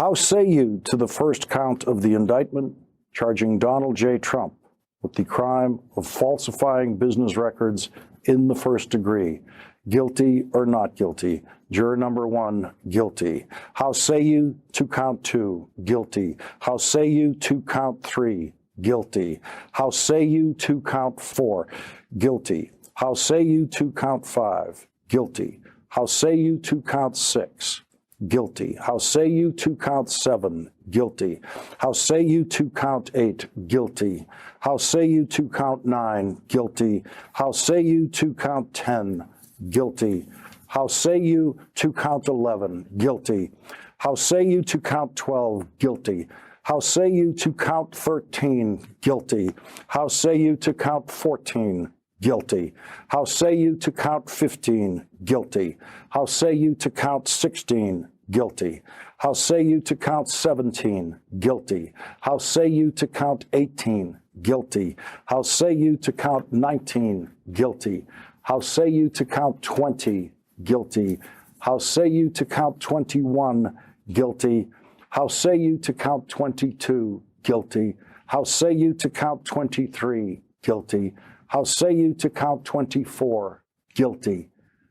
How say you to the first count of the indictment charging Donald J. Trump with the crime of falsifying business records in the first degree? Guilty or not guilty? Juror number 1, guilty. How say you to count 2? Guilty. How say you to count 3? Guilty. How say you to count 4? Guilty. How say you to count 5? Guilty. How say you to count 6? Guilty. How say you to count 7? Guilty. How say you to count 8? Guilty. How say you to count 9? Guilty. How say you to count 10? Guilty. How say you to count 11? Guilty. How say you to count 12? Guilty. How say you to count 13? Guilty. How say you to count 14? Guilty. How say you to count 15? Guilty. How say you to count 16? Guilty. How say you to count 17? Guilty. How say you to count 18? Guilty. How say you to count 19? Guilty. How say you to count 20? Guilty. How say you to count 21? Guilty. How say you to count 22? Guilty. How say you to count 23? Guilty. How say you to count 24? Guilty.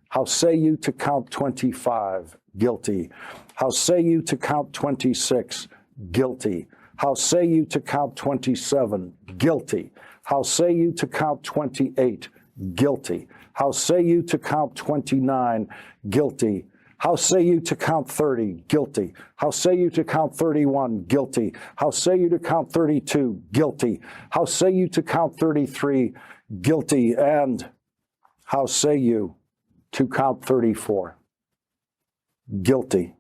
How say you to count 25? Guilty. How say you to count 26? Guilty. How say you to count 27? Guilty. How say you to count 28? Guilty. How say you to count 29? Guilty. How say you to count 30? Guilty. How say you to count 31? Guilty. How say you to count 32? Guilty. How say you to count 33? Guilty. And how say you to count 34? Guilty.